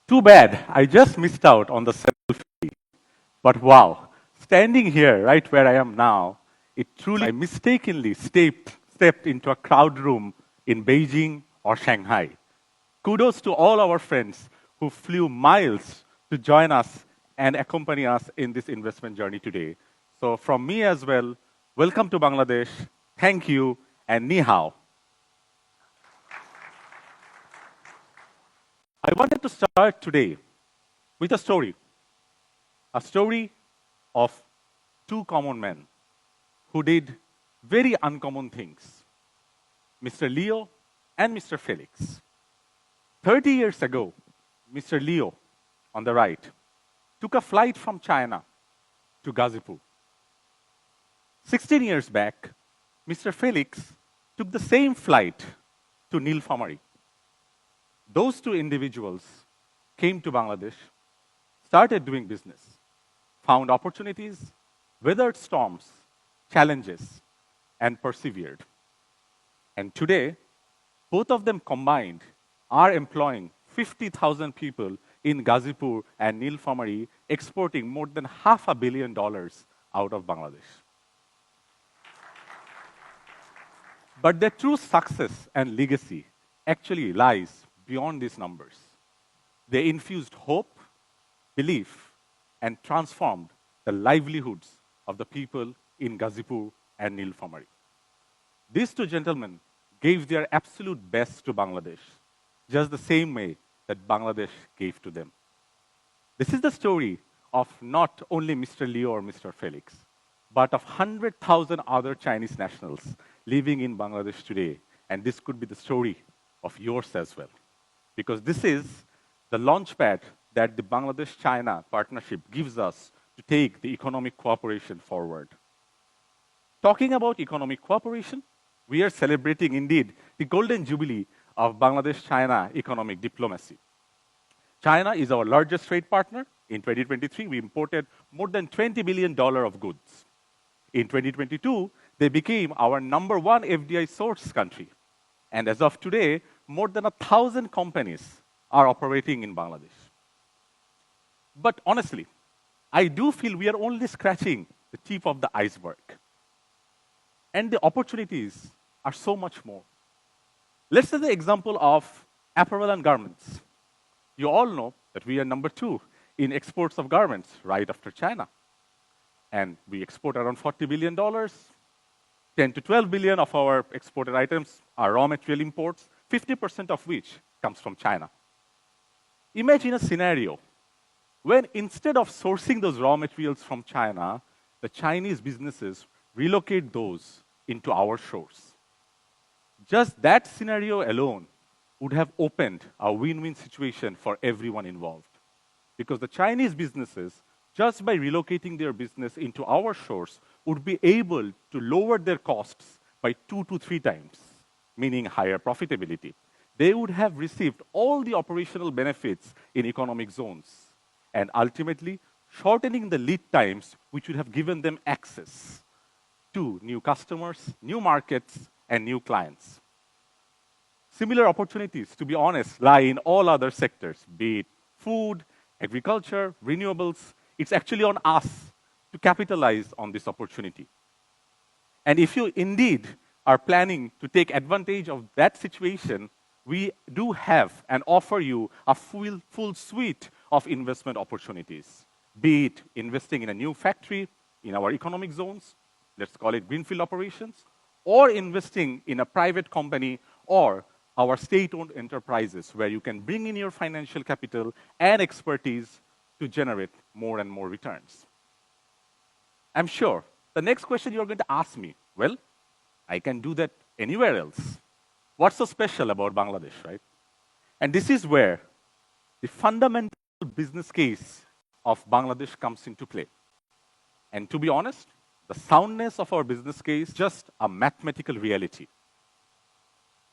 Too bad, I just missed out on the selfie. But wow, standing here right where I am now, it truly I mistakenly stepped into a crowd room in Beijing or Shanghai. Kudos to all our friends who flew miles to join us and accompany us in this investment journey today. So from me as well, welcome to Bangladesh, thank you, and ni hao. I wanted to start today with a story of two common men who did very uncommon things, Mr. Leo and Mr. Felix. 30 years ago, Mr. Leo, on the right, took a flight from China to Gazipur. 16 years back, Mr. Felix took the same flight to Nilphamari. Those two individuals came to Bangladesh, started doing business, found opportunities, weathered storms, challenges, and persevered. And today, both of them combined are employing 50,000 people in Gazipur and Nilphamari, exporting more than $500 million out of Bangladesh. But their true success and legacy actually lies beyond these numbers. They infused hope, belief, and transformed the livelihoods of the people in Gazipur and Nilphamari. These two gentlemen gave their absolute best to Bangladesh, just the same way that Bangladesh gave to them. This is the story of not only Mr. Leo or Mr. Felix, but of 100,000 other Chinese nationals living in Bangladesh today. And this could be the story of yours as well. Because this is the launchpad that the Bangladesh-China partnership gives us to take the economic cooperation forward. Talking about economic cooperation, we are celebrating indeed the golden jubilee of Bangladesh-China economic diplomacy. China is our largest trade partner. In 2023, we imported more than $20 billion of goods. In 2022, they became our number one FDI source country. And as of today, more than 1,000 companies are operating in Bangladesh. But honestly, I do feel we are only scratching the tip of the iceberg. And the opportunities are so much more. Let's take the example of apparel and garments. You all know that we are number 2 in exports of garments, right after China. And we export around $40 billion. 10 to 12 billion of our exported items are raw material imports, 50% of which comes from China. Imagine a scenario when instead of sourcing those raw materials from China, the Chinese businesses relocate those into our shores. Just that scenario alone would have opened a win-win situation for everyone involved. Because the Chinese businesses, just by relocating their business into our shores, would be able to lower their costs by 2 to 3 times, meaning higher profitability. They would have received all the operational benefits in economic zones, and ultimately shortening the lead times, which would have given them access to new customers, new markets, and new clients. Similar opportunities, to be honest, lie in all other sectors, be it food, agriculture, renewables. It's actually on us to capitalize on this opportunity. And if you indeed are planning to take advantage of that situation, we do have and offer you a full suite of investment opportunities, be it investing in a new factory in our economic zones, let's call it greenfield operations, or investing in a private company or our state-owned enterprises where you can bring in your financial capital and expertise to generate more and more returns. I'm sure the next question you're going to ask me, well, I can do that anywhere else. What's so special about Bangladesh, right? And this is where the fundamental business case of Bangladesh comes into play. And to be honest, the soundness of our business case is just a mathematical reality.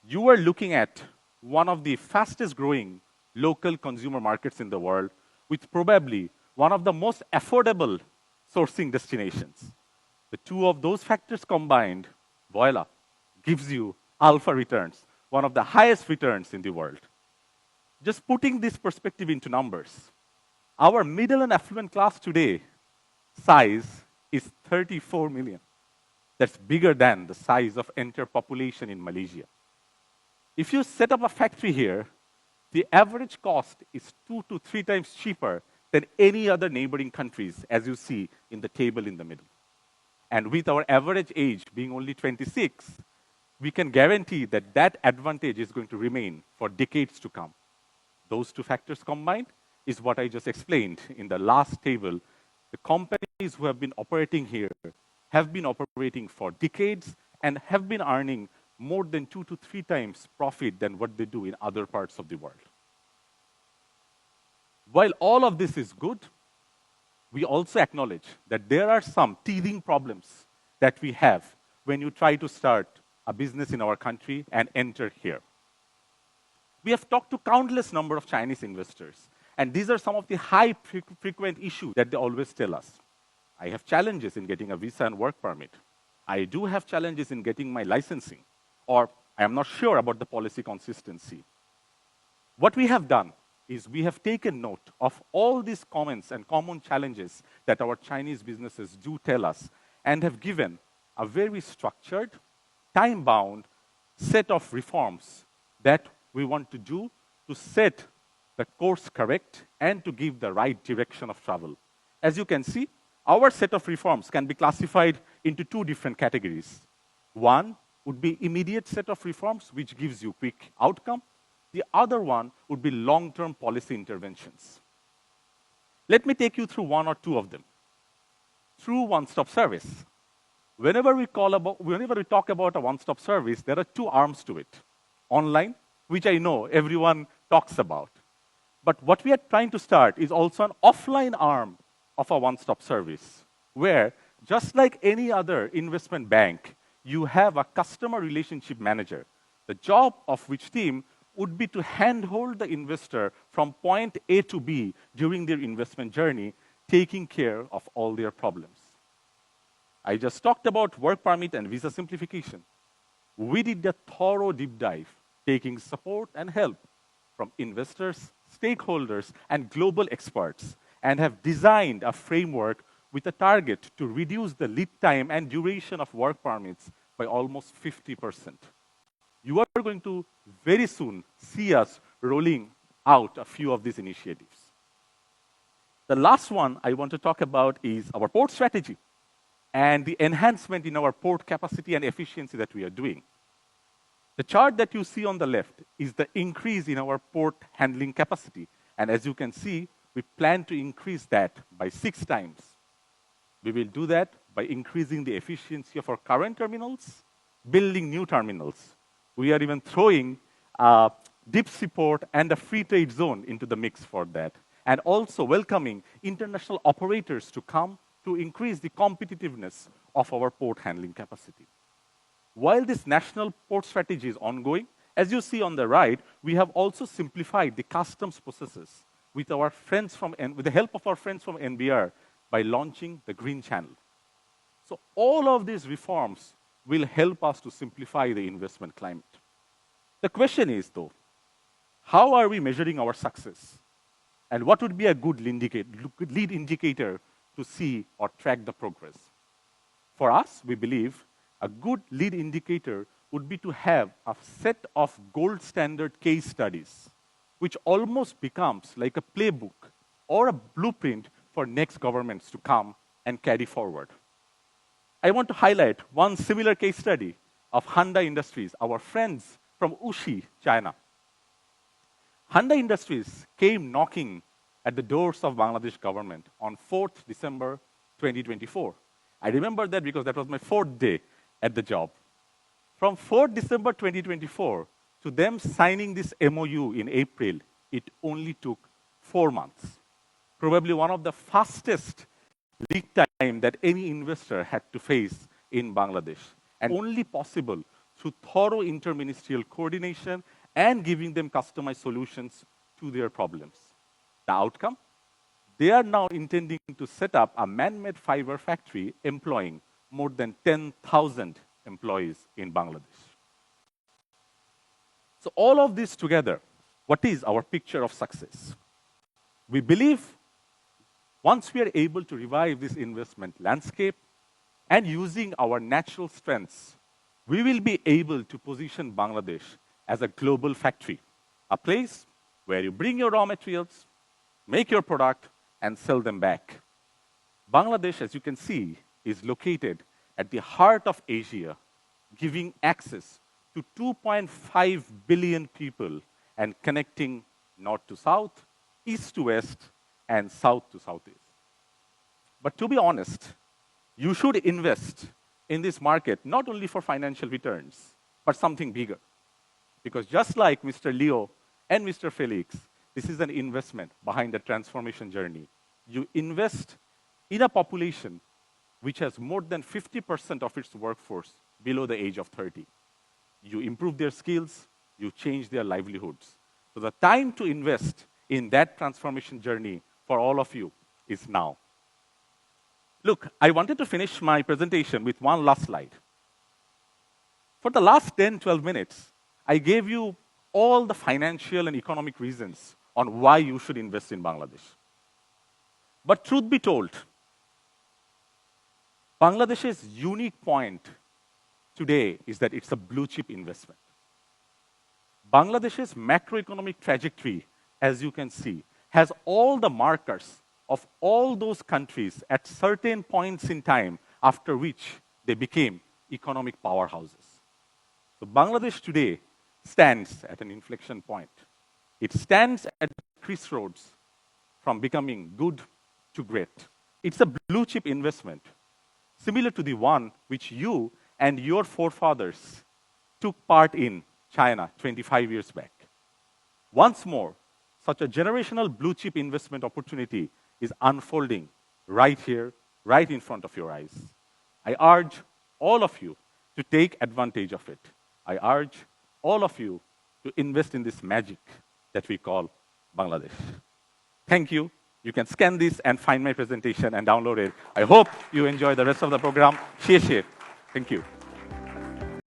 You are looking at one of the fastest growing local consumer markets in the world with probably one of the most affordable sourcing destinations. The two of those factors combined, voila, gives you alpha returns, one of the highest returns in the world. Just putting this perspective into numbers, our middle and affluent class today size is 34 million. That's bigger than the size of entire population in Malaysia. If you set up a factory here, the average cost is 2 to 3 times cheaper than any other neighboring countries, as you see in the table in the middle. And with our average age being only 26, we can guarantee that that advantage is going to remain for decades to come. Those two factors combined is what I just explained in the last table. The companies who have been operating here have been operating for decades and have been earning more than 2 to 3 times profit than what they do in other parts of the world. While all of this is good, we also acknowledge that there are some teething problems that we have when you try to start a business in our country and enter here. We have talked to countless number of Chinese investors, and these are some of the high frequent issues that they always tell us. I have challenges in getting a visa and work permit. I do have challenges in getting my licensing, or I am not sure about the policy consistency. What we have done is we have taken note of all these comments and common challenges that our Chinese businesses do tell us and have given a very structured, time-bound set of reforms that we want to do to set the course correct and to give the right direction of travel. As you can see, our set of reforms can be classified into 2 different categories. One would be immediate set of reforms, which gives you quick outcome. The other one would be long-term policy interventions. Let me take you through 1 or 2 of them. Through one-stop service. Whenever we talk about a one-stop service, there are 2 arms to it. Online, which I know everyone talks about. But what we are trying to start is also an offline arm of a one-stop service, where just like any other investment bank, you have a customer relationship manager, the job of which team would be to handhold the investor from point A to B during their investment journey, taking care of all their problems. I just talked about work permit and visa simplification. We did a thorough deep dive, taking support and help from investors, stakeholders, and global experts, and have designed a framework with a target to reduce the lead time and duration of work permits by almost 50%. You are going to very soon see us rolling out a few of these initiatives. The last one I want to talk about is our port strategy and the enhancement in our port capacity and efficiency that we are doing. The chart that you see on the left is the increase in our port handling capacity. And as you can see, we plan to increase that by 6 times. We will do that by increasing the efficiency of our current terminals, building new terminals. We are even throwing a deep sea port and a free trade zone into the mix for that, and also welcoming international operators to come to increase the competitiveness of our port handling capacity. While this national port strategy is ongoing, as you see on the right, we have also simplified the customs processes with the help of our friends from NBR by launching the Green Channel. So all of these reforms will help us to simplify the investment climate. The question is, though, how are we measuring our success? And what would be a good lead indicator to see or track the progress? For us, we believe a good lead indicator would be to have a set of gold standard case studies, which almost becomes like a playbook or a blueprint for next governments to come and carry forward. I want to highlight one similar case study of Hyundai Industries, our friends from Wuxi, China. Hyundai Industries came knocking at the doors of Bangladesh government on 4th December 2024. I remember that because that was my 4th day at the job. From 4th December 2024 to them signing this MOU in April, it only took 4 months. Probably one of the fastest lead time that any investor had to face in Bangladesh, and only possible through thorough interministerial coordination and giving them customized solutions to their problems. The outcome? They are now intending to set up a man-made fiber factory employing more than 10,000 employees in Bangladesh. So all of this together what is our picture of success? We believe once we are able to revive this investment landscape and using our natural strengths, we will be able to position Bangladesh as a global factory, a place where you bring your raw materials, make your product, and sell them back. Bangladesh, as you can see, is located at the heart of Asia, giving access to 2.5 billion people and connecting north to south, east to west, and south to southeast. But to be honest, you should invest in this market not only for financial returns, but something bigger. Because just like Mr. Leo and Mr. Felix, this is an investment behind a transformation journey. You invest in a population which has more than 50% of its workforce below the age of 30. You improve their skills, you change their livelihoods. So the time to invest in that transformation journey for all of you is now. Look, I wanted to finish my presentation with one last slide. For the last 10, 12 minutes, I gave you all the financial and economic reasons on why you should invest in Bangladesh. But truth be told, Bangladesh's unique point today is that it's a blue chip investment. Bangladesh's macroeconomic trajectory, as you can see, has all the markers of all those countries at certain points in time after which they became economic powerhouses. So Bangladesh today stands at an inflection point. It stands at the crossroads from becoming good to great. It's a blue chip investment, similar to the one which you and your forefathers took part in China 25 years back. Once more, such a generational blue chip investment opportunity is unfolding right here, right in front of your eyes. I urge all of you to take advantage of it. I urge all of you to invest in this magic that we call Bangladesh. Thank you. You can scan this and find my presentation and download it. I hope you enjoy the rest of the program. Xie xie. Thank you.